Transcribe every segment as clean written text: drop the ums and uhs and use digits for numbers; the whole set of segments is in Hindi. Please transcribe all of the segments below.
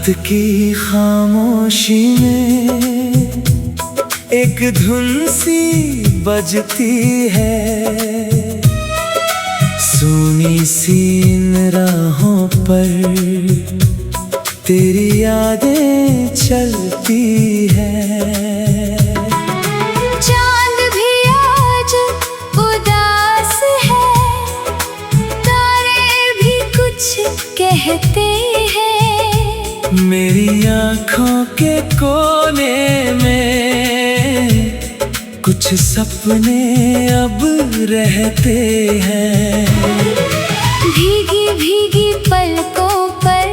की खामोशी में एक धुन सी बजती है। सूनी सी इन राहों पर तेरी यादें चलती है। चांद भी आज उदास है, तारे भी कुछ कहते हैं। मेरी आँखों के कोने में कुछ सपने अब रहते हैं। भीगी भीगी पलकों पर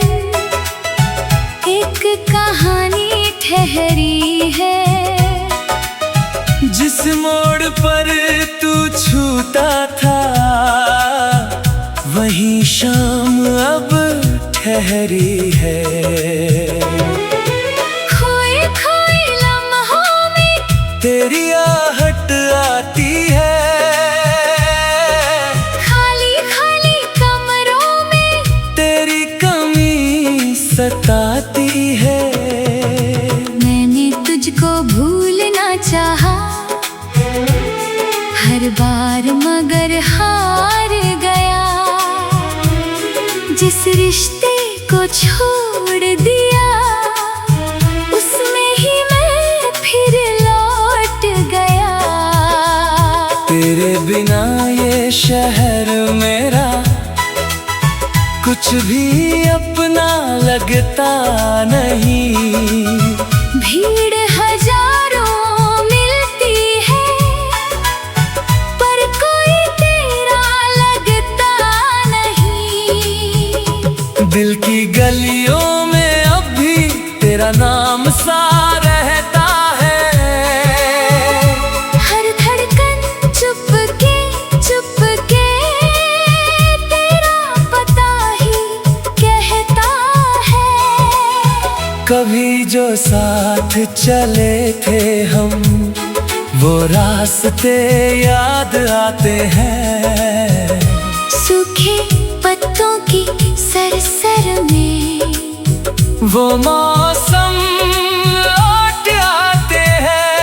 एक कहानी ठहरी है। जिस मोड़ पर तू छूता था वही शाम अब ठहरी है। खोए खोए लम्हों में तेरी आहट आती है। खाली खाली कमरों में तेरी कमी सताती है। मैंने तुझको भूलना चाहा हर बार मगर हार गया। जिस रिश्ते को छोड़ दिया उसमें ही मैं फिर लौट गया। तेरे बिना ये शहर मेरा कुछ भी अपना लगता नहीं। भीड़ हजारों मिलती है पर कोई तेरा लगता नहीं। दिल की गलियों में अब भी तेरा नाम सा रहता है। हर धड़कन चुपके तेरा पता ही कहता है। कभी जो साथ चले थे हम वो रास्ते याद आते हैं। सूखे पत्तों की सरसर में वो मौसम लौट आते हैं।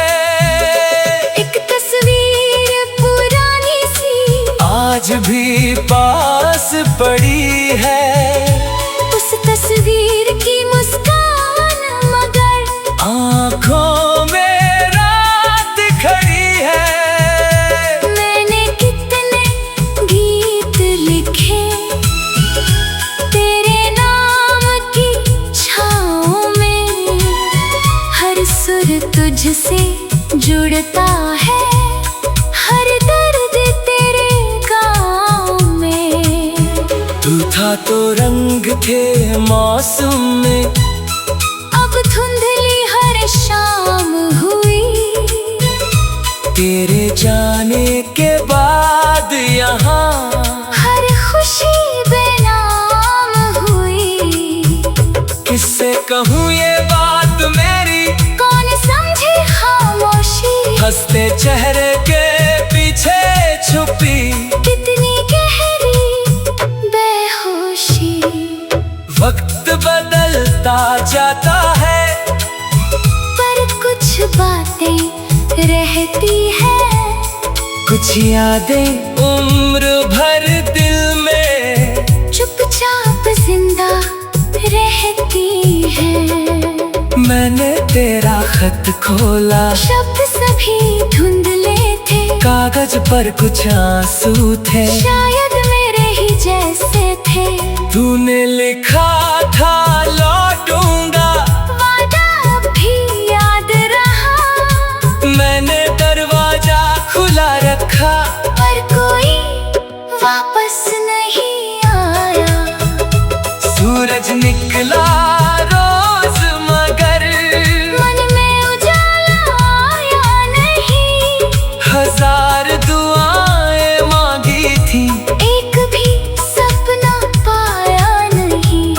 एक तस्वीर पुरानी सी आज भी पास पड़ी है। उस तस्वीर की मुस्कान मगर आँखों में रात खड़ी है। मैंने कितने गीत लिखे तेरे नाम की छाँव में। हर सुर तुझसे जुड़ता है, हर दर्द तेरे गाँव में। तू था तो रंग थे मौसम में, अब धुंधली हर शाम हुई। तेरे जाने के बाद यहाँ हर खुशी बेनाम हुई। किससे कहूँ ये बात मेरी, कौन समझे खामोशी। हंसते चेहरे के पीछे छुपी कितनी गहरी बेहोशी। वक्त बदलता जाता है पर कुछ बातें रहती है। कुछ यादें उम्र भर दिल में चुपचाप जिंदा रहती है। मैंने तेरा खत खोला, शब्द सभी धुंधले थे। कागज पर कुछ आंसू थे, शायद मेरे ही जैसे थे। तूने लिखा था लौटूंगा, वादा भी याद रहा। मैंने दरवाजा खुला रखा पर कोई वापस नहीं आया। सूरज निकला रोज मगर मन में उजाला आया नहीं। हजार दुआएं मांगी थी, एक भी सपना पाया नहीं।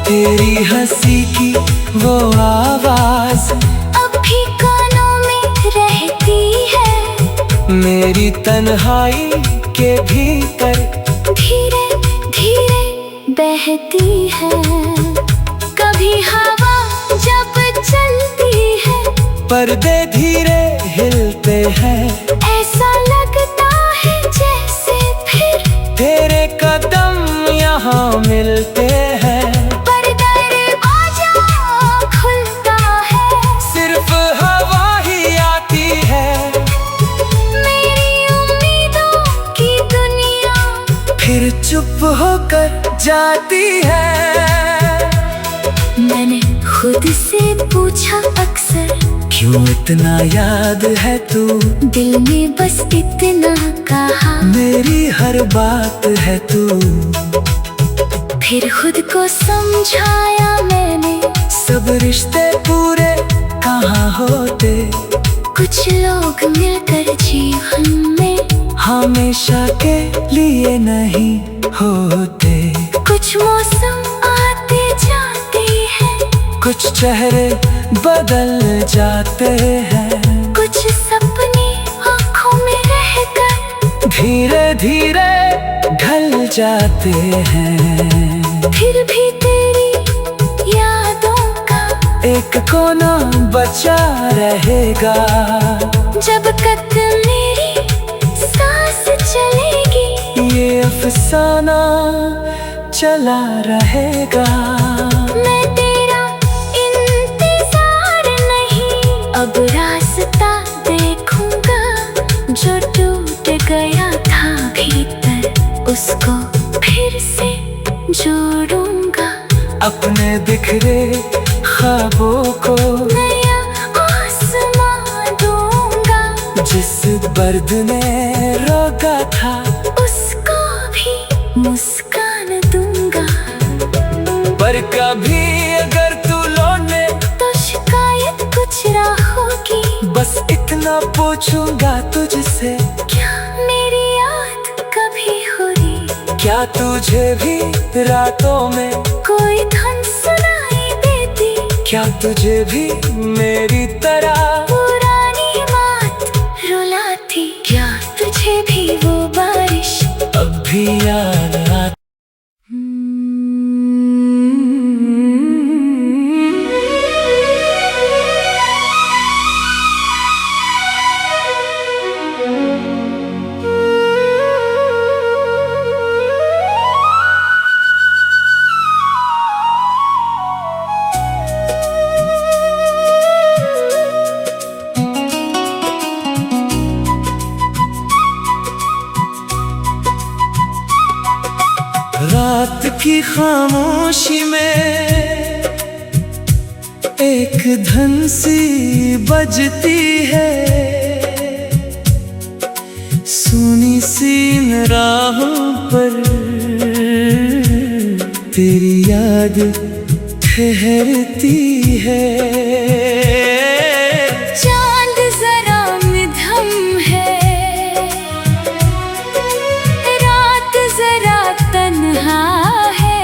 तेरी हंसी की वो आवाज अब भी कानों में रहती है। मेरी तन्हाई के भीतर धीरे धीरे बहती है। पर्दे धीरे हिलते हैं, ऐसा लगता है जैसे फिर तेरे कदम यहाँ मिलते हैं। पर दरवाजा खुलता है, सिर्फ हवा ही आती है, मेरी उम्मीदों की दुनिया फिर चुप होकर जाती है। मैंने खुद से पूछा अक्सर, क्यों इतना याद है तू, दिल में बस इतना कहा, मेरी हर बात है तू। फिर खुद को समझाया मैंने, सब रिश्ते पूरे कहाँ होते, कुछ लोग मिलकर जीवन में हमेशा के लिए नहीं होते। कुछ मौसम आते जाते हैं, कुछ चेहरे बदल जाते हैं, कुछ सपने आँखों में रहकर धीरे धीरे ढल जाते हैं। फिर भी तेरी यादों का एक कोना बचा रहेगा, जब तक मेरी सांस चलेगी, ये अफसाना चला रहेगा। मैं तेरा इंतजार नहीं, अब रास्ता देखूंगा, जो टूट गया था भीतर उसको फिर से जोड़ूंगा। अपने बिखरे ख्वाबों को नया आसमां दूंगा, जिस बर्द ने रोका था उसको भी मुस्कान दूंगा। पर कभी अगर तू लौटे तो शिकायत कुछ होगी, बस इतना पूछूंगा तुझसे, क्या मेरी याद कभी हो रही, क्या तुझे भी रातों में कोई धुन सुनाई देती, क्या तुझे भी मेरी तरह पुरानी बात रुलाती, क्या तुझे भी वो बारिश अब भी याद आती। रात की खामोशी में एक धन सी बजती है, सुनी सी राहों पर तेरी याद ठहरती है। चांद जरा मध्यम है, रात जरा तन्हा है,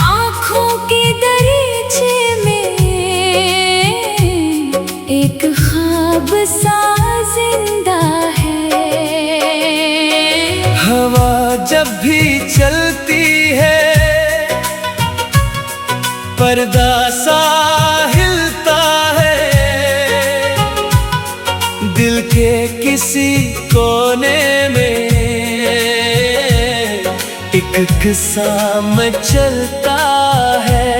आँखों के दरीचे में एक ख्वाब सा जिंदा है। हवा जब भी चलती है, पर्दा सा हिलता है, दिल के किसी कोने में एक किस्सा मचलता है।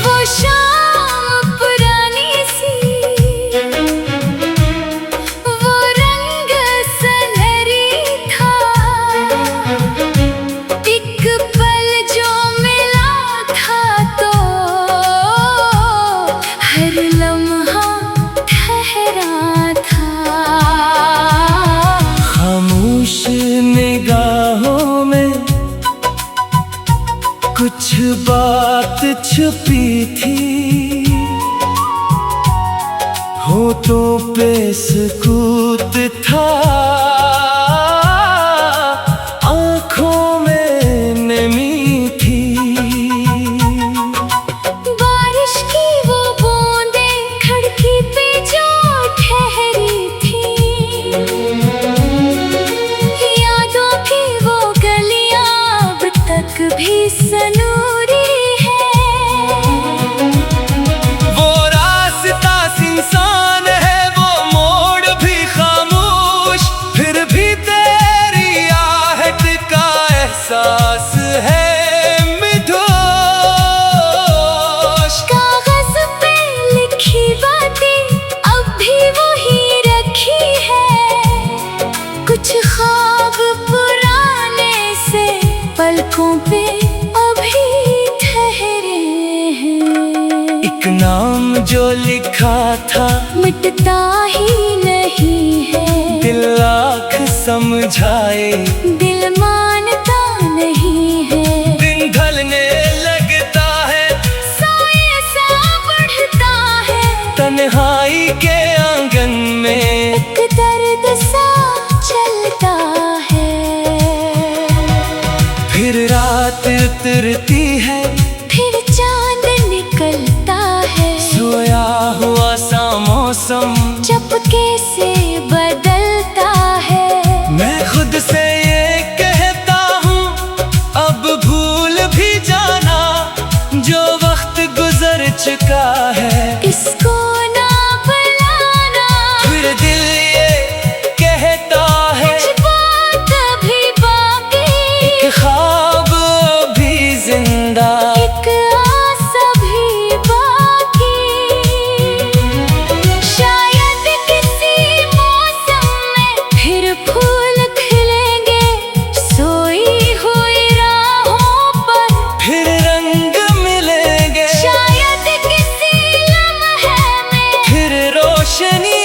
वो शाम पुरानी सी, वो रंग सुनहरी था, एक पल जो मिला था तो हर लम्हा ठहरा था। खामोश निगाहों में कुछ बात छुपी थी, होठों पे सुकूत था, आँखों में नमी थी। बारिश की वो बूंदें खिड़की पे जो ठहरी थी, यादों की वो गलियां अब तक भी सनूरी है। जो लिखा था मिटता ही नहीं है। दिल लाख समझाए दिल मानता नहीं है। दिन ढलने लगता है, साए सा बढ़ता है। तन्हाई के आंगन में एक दर्द सा चलता है। फिर रात उतरती है, फिर चांद निकलता है। सोया हुआ सा मौसम चपके से बदलता है। मैं खुद से ये कहता हूँ, अब भूल भी जाना जो वक्त गुजर चुका है। इसको ना बुलाना। फिर दिल ये कहता है, कुछ बात अभी बाकी। एक ख्वाब भी जिंदा, एक आस अभी बाकी। शायद किसी मौसम में फिर फूल खिलेंगे। सोई हुई राहों पर फिर रंग मिलेंगे, शायद किसी लम्हे में फिर रोशनी